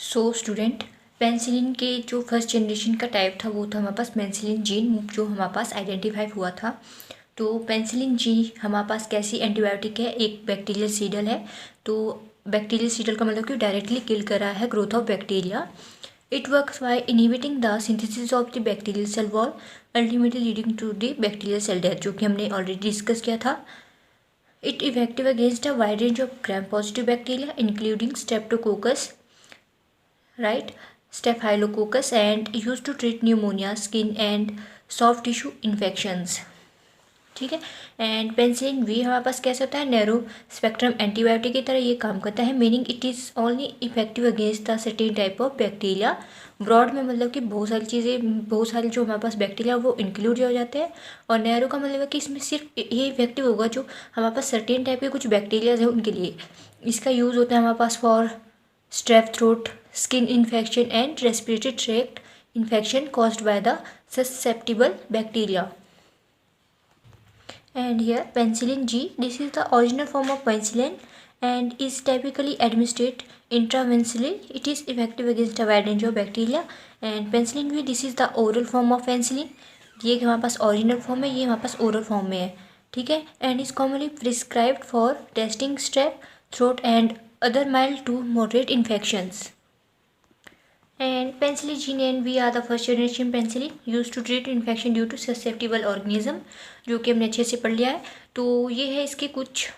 So student, penicillin के जो first generation का टाइप था वो था हमारे पास पेनिसिलिन जीन, जो हमारे पास आइडेंटिफाई हुआ था। तो पेनिसिलिन जी हमारे पास कैसी एंटीबायोटिक है, एक बैक्टीरियल सीडल है। तो बैक्टीरियल सीडल का मतलब कि डायरेक्टली किल कर रहा है growth of bacteria. It works by inhibiting the synthesis of the bacterial cell wall, ultimately leading to the bacterial cell death, जो कि हमने ऑलरेडी डिस्कस किया था। It effective against a wide range of gram positive bacteria including streptococcus, right, staphylococcus, and used to treat pneumonia, skin and soft tissue infections। ठीक है। And penicillin V हमारे पास कैसे होता है, नैरो स्पेक्ट्रम एंटीबायोटिक की तरह ये काम करता है, meaning it is only effective against the certain type of bacteria. Broad में मतलब कि बहुत सारी चीज़ें, बहुत सारे जो हमारे पास बैक्टीरिया वो इंक्लूड हो जाते हैं। और नैरो का मतलब है कि इसमें सिर्फ ये इफेक्टिव होगा जो हमारे पास सर्टेन टाइप के कुछ बैक्टीरियाज हैं उनके लिए। इसका यूज़ होता है हमारे पास for strep throat, skin infection and respiratory tract infection caused by the susceptible bacteria। And here penicillin G, this is the original form of penicillin and is typically administered intravenously. It is effective against a wide range of bacteria। and penicillin V, this is the oral form of penicillin। ये हमारे पास original form है, ये हमारे पास oral form में है। ठीक है। And is commonly prescribed for testing strep throat and other mild to moderate infections। And penicillin G and V are the first generation penicillin used to treat infection due to susceptible organism, जो कि हमने अच्छे से पढ़ लिया है। तो ये है इसके कुछ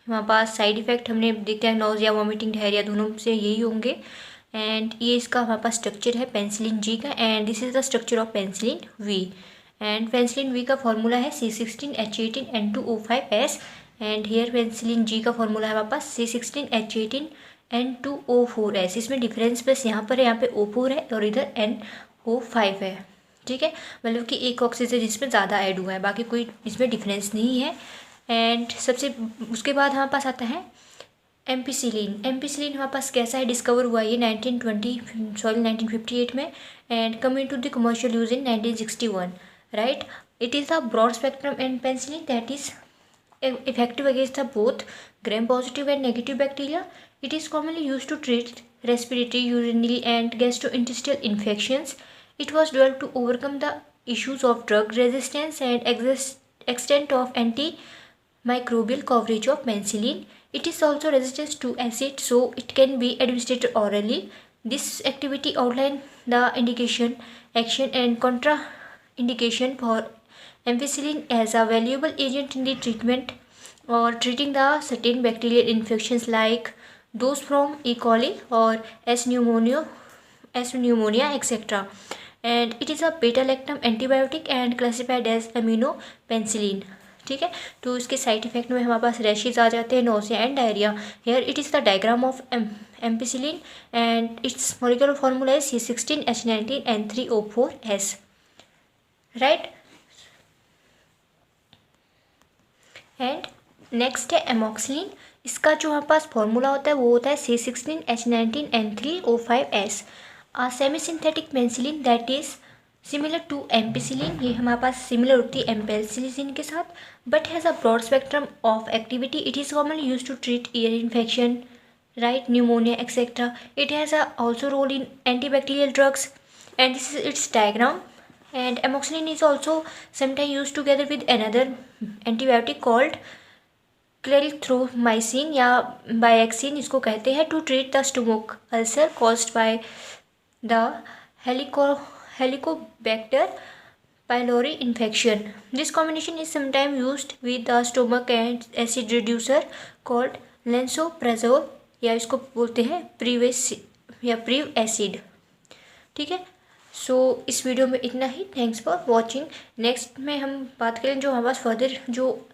हमारे पास साइड इफ़ेक्ट, हमने देखते हैं नोज़िया, वॉमिटिंग, डायरिया, दोनों से यही होंगे। एंड ये इसका हमारे पास स्ट्रक्चर है पेनिसिलिन जी का, and this is the structure of penicillin V. And penicillin V का फॉर्मूला है C16H18N2O5S। And hair penicillin G का फॉर्मूला है हमारे पास C16H18N2O4S। इसमें डिफरेंस बस यहाँ पर है, यहाँ पे O4 है और इधर NO5 है। ठीक है, मतलब कि एक ऑक्सीजन इसमें ज़्यादा ऐड हुआ है, बाकी कोई इसमें डिफरेंस नहीं है। एंड सबसे उसके बाद हमारे पास आता है एम्पिसिलिन। एम्पिसिलिन हमारे पास कैसा है, डिस्कवर हुआ ये 1958 में, and coming to the commercial use in 1961। Right, it is a broad spectrum and penicillin that is effective against the both gram positive and negative bacteria। It is commonly used to treat respiratory, urinary and gastrointestinal infections। It was developed to overcome the issues of drug resistance and extent of antimicrobial coverage of penicillin। It is also resistant to acid, so it can be administered orally। This activity outlines the indication, action and contraindication for ampicillin as a valuable agent in the treatment or treating the certain bacterial infections like those from E. coli or S. pneumonia, etc. And it is a beta-lactam antibiotic and classified as aminopenicillin। ठीक है। तो इसके side effect में हमारे पास rashes आ जाते हैं, nausea and diarrhoea. Here it is the diagram of ampicillin and its molecular formula है C16H19N3O4S। राइट। एंड नेक्स्ट है एमोक्सिलिन। इसका जो हमारे पास फॉर्मूला होता है वो होता है C16H19N3O5S। A semi synthetic penicillin that is similar to ampicillin. ये हमारे पास सिमिलर होती है एम्पेसिलिन के साथ, but has a broad spectrum of activity. It is commonly use to treat ear infection, right, pneumonia, etc. It has also role in antibacterial drugs, and this is its diagram। And amoxicillin is also sometimes used together with another antibiotic called clarithromycin या biaxin इसको कहते हैं, to treat the stomach ulcer caused by the helicobacter pylori infection. This combination is sometime used with the stomach and acid reducer called lansoprazole, या इसको बोलते हैं prev acid. ठीक है। सो इस वीडियो में इतना ही। Thanks for watching. नेक्स्ट में हम बात करें जो हमारे पास फर्दर जो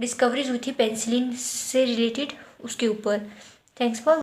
डिस्कवरीज हुई थी पेनिसिलिन से रिलेटेड उसके ऊपर। Thanks for